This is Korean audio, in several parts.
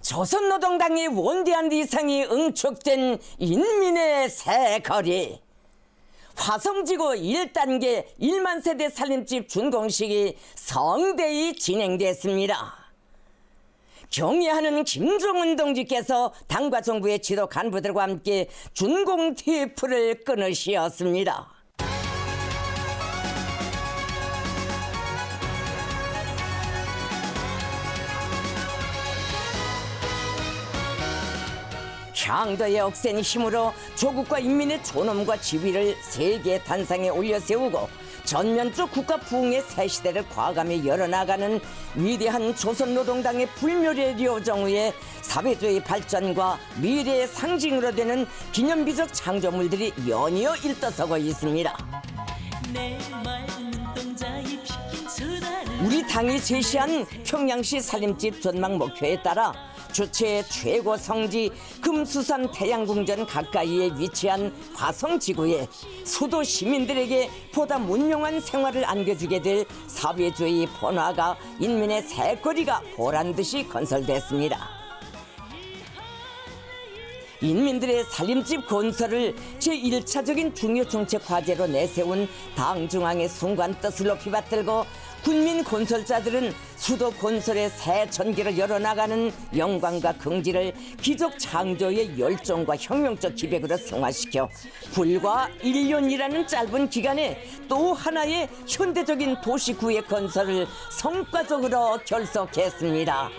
조선노동당의 원대한 이상이 응축된 인민의 새 거리. 화성지구 1단계 1만 세대 살림집 준공식이 성대히 진행됐습니다. 경애하는 김정은 동지께서 당과 정부의 지도 간부들과 함께 준공 테이프를 끊으시었습니다. 향도의 억센 힘으로 조국과 인민의 존엄과 지위를 세계 단상에 올려 세우고 전면적 국가 부흥의 새 시대를 과감히 열어나가는 위대한 조선노동당의 불멸의 료정의 사회주의 발전과 미래의 상징으로 되는 기념비적 창조물들이 연이어 일떠서고 있습니다. 우리 당이 제시한 평양시 살림집 전망 목표에 따라 주체의 최고 성지 금수산 태양궁전 가까이에 위치한 화성지구에 수도 시민들에게 보다 문명한 생활을 안겨주게 될 사회주의 번화가 인민의 새거리가 보란듯이 건설됐습니다. 인민들의 살림집 건설을 제1차적인 중요 정책 과제로 내세운 당 중앙의 순간 뜻을 높이 받들고 군민 건설자들은 수도 건설의 새 전기를 열어나가는 영광과 긍지를 기적 창조의 열정과 혁명적 기백으로 승화시켜 불과 1년이라는 짧은 기간에 또 하나의 현대적인 도시구의 건설을 성과적으로 결속했습니다.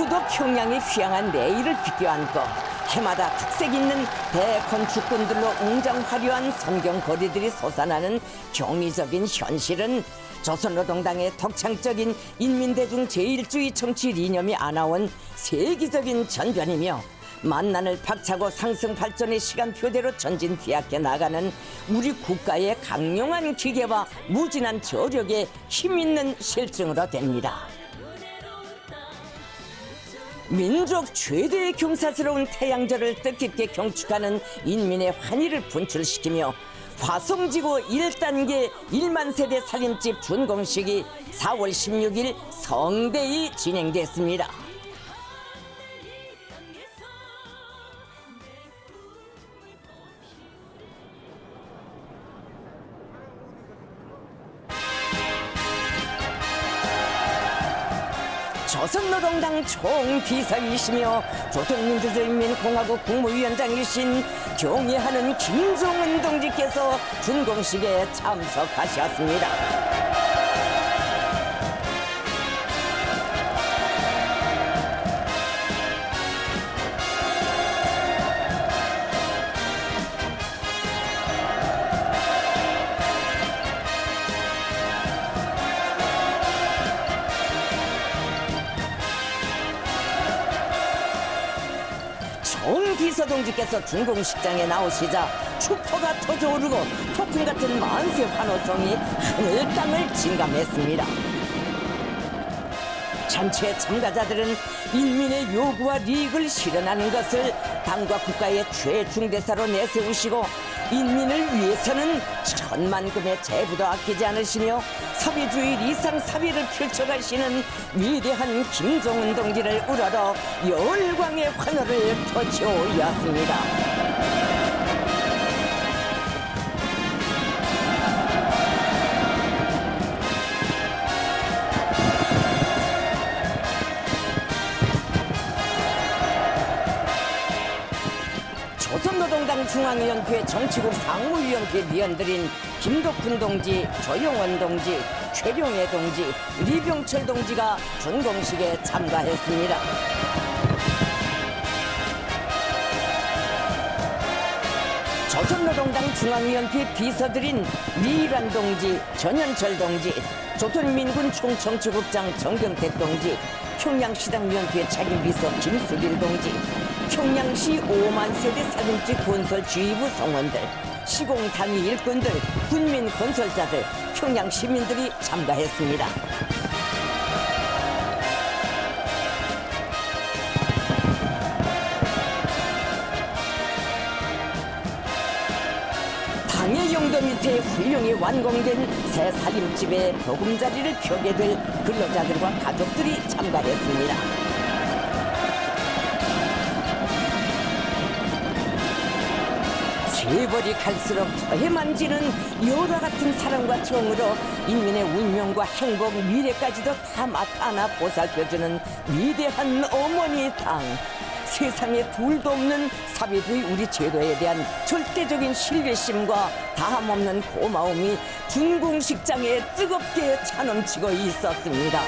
수도 평양에 휘황한 내일을 비껴안고 해마다 특색 있는 대건축군들로 웅장 화려한 성경 거리들이 솟아나는 경이적인 현실은 조선노동당의 독창적인 인민대중 제1주의 정치 이념이 안아온 세기적인 전변이며 만난을 박차고 상승 발전의 시간표대로 전진 뒤앞에 나가는 우리 국가의 강력한 기계와 무진한 저력의 힘있는 실증으로 됩니다. 민족 최대의 경사스러운 태양절을 뜻깊게 경축하는 인민의 환희를 분출시키며 화성지구 1단계 1만 세대 살림집 준공식이 4월 16일 성대히 진행됐습니다. 조선노동당 총비서이시며 조선민주주의인민공화국 국무위원장이신 경애하는 김정은 동지께서 준공식에 참석하셨습니다. 비서동지께서 준공식장에 나오시자 축포가 터져오르고 폭풍 같은 만세 환호성이 하늘 땅을 진감했습니다. 잔치의 참가자들은 인민의 요구와 리익을 실현하는 것을 당과 국가의 최중대사로 내세우시고 인민을 위해서는 천만금의 재부도 아끼지 않으시며 사회주의 이상 사회를 펼쳐가시는 위대한 김정은 동지를 우러러 열광의 환호를 터치올렸습니다. 조선노동당 중앙위원회 정치국 상무위원회 위원들인 김덕훈 동지, 조영원 동지, 최룡해 동지, 리병철 동지가 준공식에 참가했습니다. 조선노동당 중앙위원회 비서들인 리일환 동지, 전현철 동지, 조선민군 총정치국장 정경택 동지, 평양시당위원회 책임비서 김수길 동지, 평양시 5만 세대 살림집 건설 주의부 성원들, 시공 단위 일꾼들, 군민 건설자들, 평양 시민들이 참가했습니다. 당의 용도 밑에 훌륭히 완공된 새 살림집의 보금자리를 펴게 될 근로자들과 가족들이 참가했습니다. 세월이 갈수록 더해만지는 여와 같은 사랑과 정으로 인민의 운명과 행복, 미래까지도 다 맡아나 보살펴주는 위대한 어머니 당. 세상에 둘도 없는 사회주의 우리 제도에 대한 절대적인 신뢰심과 다함없는 고마움이 준공식장에 뜨겁게 차넘치고 있었습니다.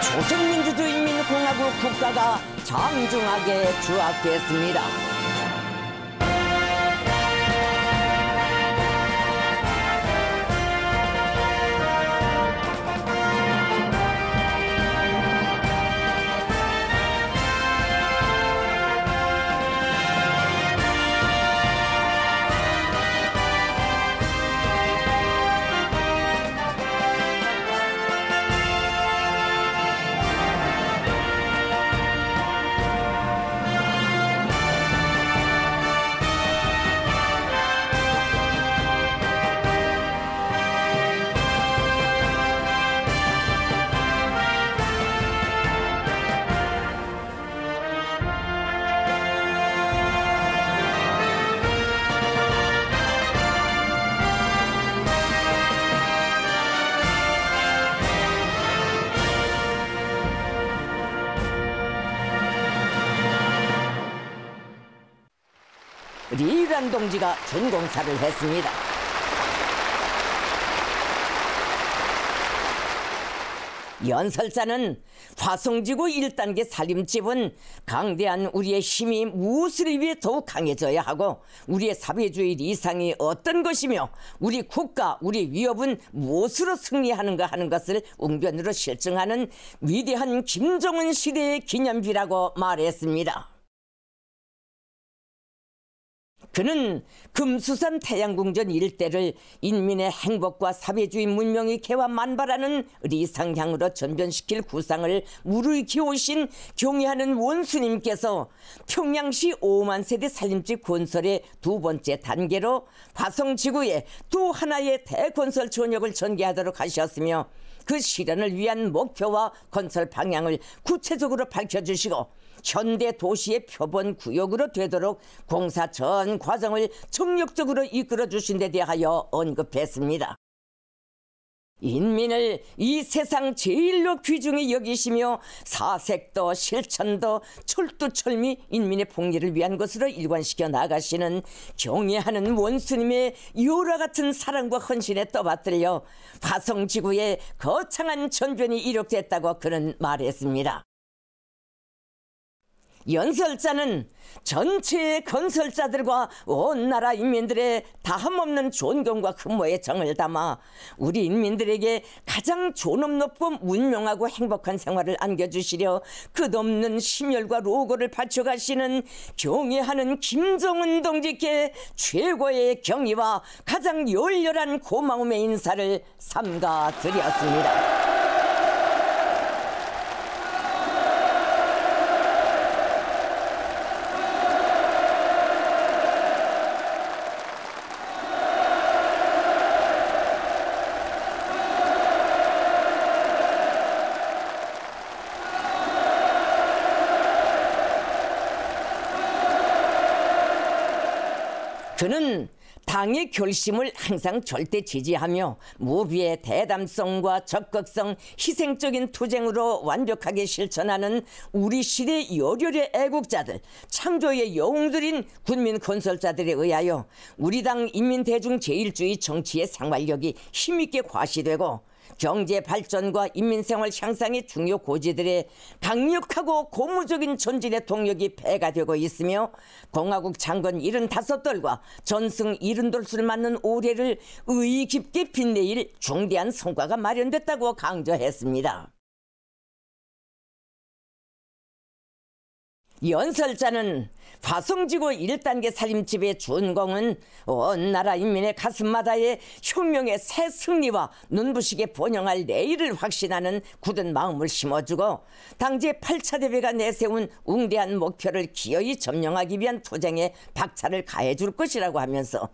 조선민주주의인민공화국 국가가 장중하게 주합됐습니다. 리란 동지가 준공사를 했습니다. 연설자는 화성지구 1단계 살림집은 강대한 우리의 힘이 무엇을 위해 더욱 강해져야 하고 우리의 사회주의 이상이 어떤 것이며 우리 국가, 우리 위협은 무엇으로 승리하는가 하는 것을 웅변으로 실증하는 위대한 김정은 시대의 기념비라고 말했습니다. 그는 금수산 태양궁전 일대를 인민의 행복과 사회주의 문명의 개화 만발하는 리상향으로 전변시킬 구상을 무르익혀 오신 경애하는 원수님께서 평양시 5만 세대 살림집 건설의 두 번째 단계로 화성지구에 또 하나의 대건설 전역을 전개하도록 하셨으며 그 실현을 위한 목표와 건설 방향을 구체적으로 밝혀주시고 현대 도시의 표본 구역으로 되도록 공사 전 과정을 정력적으로 이끌어 주신 데 대하여 언급했습니다. 인민을 이 세상 제일로 귀중히 여기시며 사색도 실천도 철두철미 인민의 복리를 위한 것으로 일관시켜 나가시는 경애하는 원수님의 요라 같은 사랑과 헌신에 떠받들려 화성지구에 거창한 전변이 이룩됐다고 그는 말했습니다. 연설자는 전체의 건설자들과 온 나라 인민들의 다함없는 존경과 흠모의 정을 담아 우리 인민들에게 가장 존엄 높고 문명하고 행복한 생활을 안겨주시려 끝없는 심혈과 로고를 바쳐가시는 경애하는 김정은 동지께 최고의 경의와 가장 열렬한 고마움의 인사를 삼가 드렸습니다. 그는 당의 결심을 항상 절대 지지하며 무비의 대담성과 적극성, 희생적인 투쟁으로 완벽하게 실천하는 우리 시대 열혈의 애국자들, 창조의 영웅들인 군민 건설자들에 의하여 우리 당 인민대중 제일주의 정치의 생활력이 힘있게 과시되고 경제 발전과 인민생활 향상의 중요 고지들의 강력하고 고무적인 전진의 동력이 배가 되고 있으며 공화국 장군 75돌과 전승 70돌수를 맞는 올해를 의의 깊게 빛내일 중대한 성과가 마련됐다고 강조했습니다. 연설자는 화성지구 1단계 살림집의 준공은 온 나라 인민의 가슴마다에 혁명의 새 승리와 눈부시게 번영할 내일을 확신하는 굳은 마음을 심어주고 당제 8차 대회가 내세운 웅대한 목표를 기어이 점령하기 위한 투쟁에 박차를 가해줄 것이라고 하면서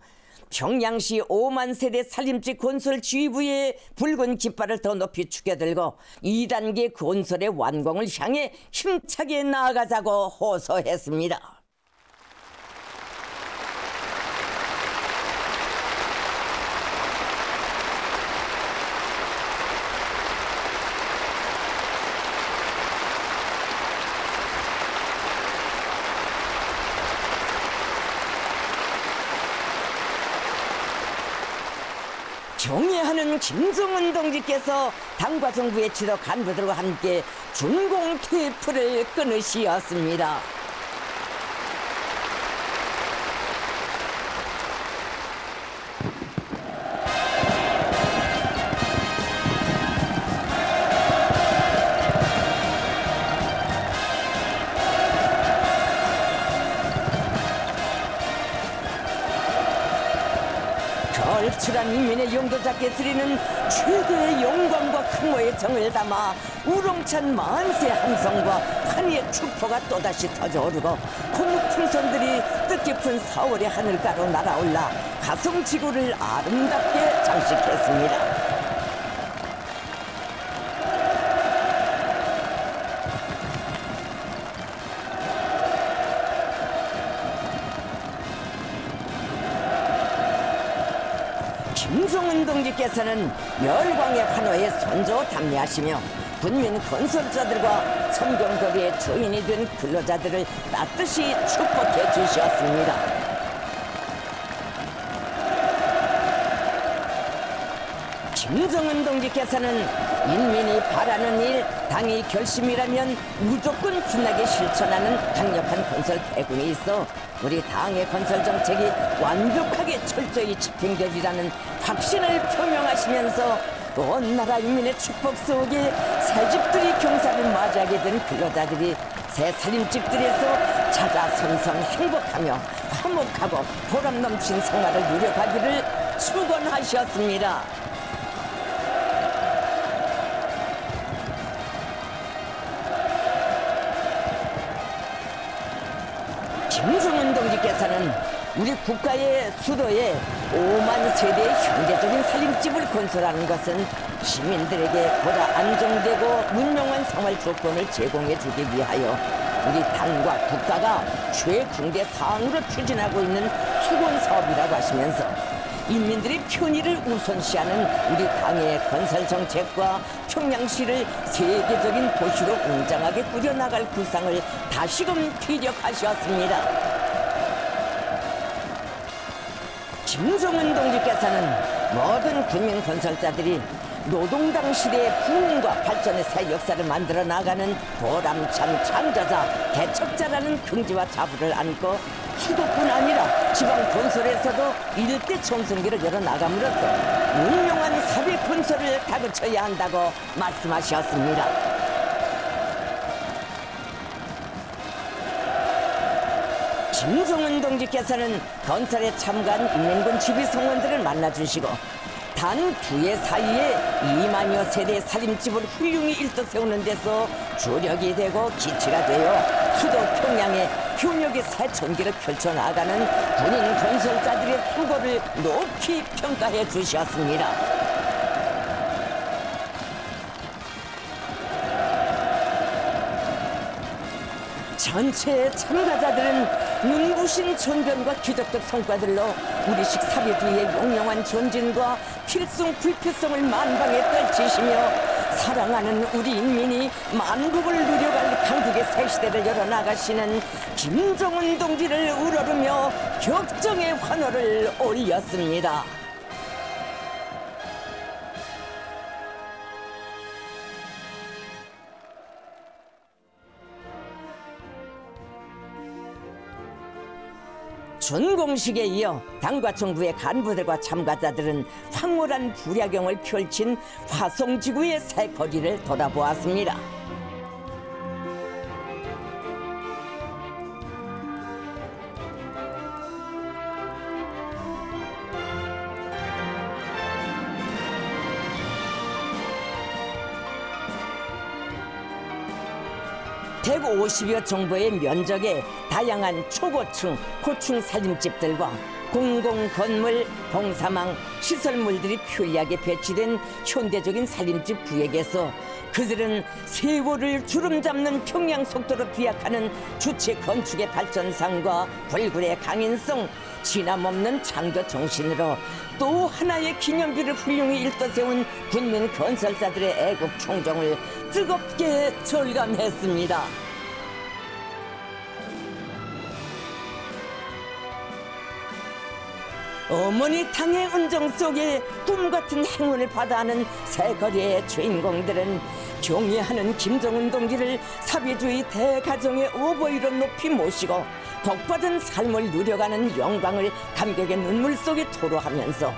평양시 5만 세대 살림집 건설 지휘부의 붉은 깃발을 더 높이 축여들고 2단계 건설의 완공을 향해 힘차게 나아가자고 호소했습니다. 경애하는 김정은 동지께서 당과 정부의 지도 간부들과 함께 준공 테이프를 끊으시었습니다. 걸출한 인민의 용도자께 드리는 최대의 영광과 큰모의 정을 담아 우렁찬 만세 함성과 환희의 축포가 또다시 터져오르고 고무풍선들이 뜻깊은 4월의 하늘가로 날아올라 화성지구를 아름답게 장식했습니다. 김정은 동지께서는 열광의 환호에 선조 담례하시며 군민 건설자들과 성경거리의 주인이 된 근로자들을 따뜻이 축복해 주셨습니다. 김정은 동지께서는 인민이 바라는 일, 당의 결심이라면 무조건 빛나게 실천하는 강력한 건설 대군이 있어 우리 당의 건설 정책이 완벽하게 철저히 집행되리라는 확신을 표명하시면서 온 나라 인민의 축복 속에 새집들이 경사를 맞이하게 된 근로자들이 새 살림집들에서 자자손손 행복하며 화목하고 보람 넘친 생활을 누려가기를 축원하셨습니다. 김정은 동지께서는 우리 국가의 수도에 5만 세대의 현대적인 살림집을 건설하는 것은 시민들에게 보다 안정되고 문명한 생활 조건을 제공해 주기 위하여 우리 당과 국가가 최중대 사항으로 추진하고 있는 수건 사업이라고 하시면서 인민들의 편의를 우선시하는 우리 당의 건설 정책과 평양시를 세계적인 도시로 웅장하게 꾸려나갈 구상을 다시금 피력하셨습니다. 김정은 동지께서는 모든 국민 건설자들이 노동당 시대의 부흥과 발전의 새 역사를 만들어 나가는 보람찬 창조자, 개척자라는 긍지와 자부를 안고 수도뿐 아니라 지방 건설에서도 일대 청소기를 열어나감으로써 운명한 사회 건설을 다그쳐야 한다고 말씀하셨습니다. 김정은 동지께서는 건설에 참가한 인민군 지휘성원들을 만나주시고 단 2해 사이에 2만여 세대의 살림집을 훌륭히 일떠 세우는 데서 주력이 되고 기치가 되어 수도 평양에 효력의 새 전기를 펼쳐나가는 군인 건설자들의 수고를 높이 평가해 주셨습니다. 전체 참가자들은 눈부신 전변과 기적적 성과들로 우리식 사회주의의 용용한 전진과 필승 불필성을 만방에 떨치시며 사랑하는 우리 인민이 만국을 누려갈 강국의 새 시대를 열어나가시는 김정은 동지를 우러르며 격정의 환호를 올렸습니다. 준공식에 이어 당과 정부의 간부들과 참가자들은 황홀한 부랴경을 펼친 화성지구의 새 거리를 돌아보았습니다. 대구 50여 정보의 면적에 다양한 초고층, 고층 살림집들과 공공건물, 봉사망, 시설물들이 편리하게 배치된 현대적인 살림집 구역에서 그들은 세월을 주름잡는 평양 속도로 비약하는 주체 건축의 발전상과 불굴의 강인성, 진함없는 창조 정신으로 또 하나의 기념비를 훌륭히 일떠세운 군민 건설자들의 애국 총정을 뜨겁게 절감했습니다. 어머니 땅의 은정 속에 꿈같은 행운을 받아하는 새 거리의 주인공들은 경애하는 김정은 동지를 사회주의 대가정의 어버이로 높이 모시고 복받은 삶을 누려가는 영광을 감격의 눈물 속에 토로하면서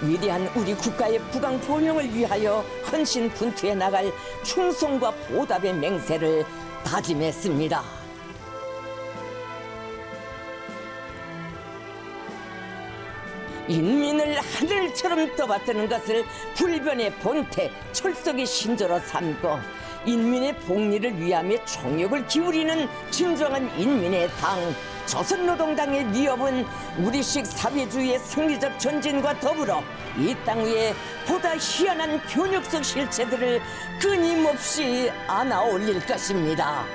위대한 우리 국가의 부강 번영을 위하여 헌신 분투해 나갈 충성과 보답의 맹세를 다짐했습니다. 인민을 하늘처럼 떠받드는 것을 불변의 본태, 철석의 신조로 삼고 인민의 복리를 위함에 총력을 기울이는 진정한 인민의 당, 조선노동당의 위협은 우리식 사회주의의 승리적 전진과 더불어 이 땅 위에 보다 희한한 변혁적 실체들을 끊임없이 안아올릴 것입니다.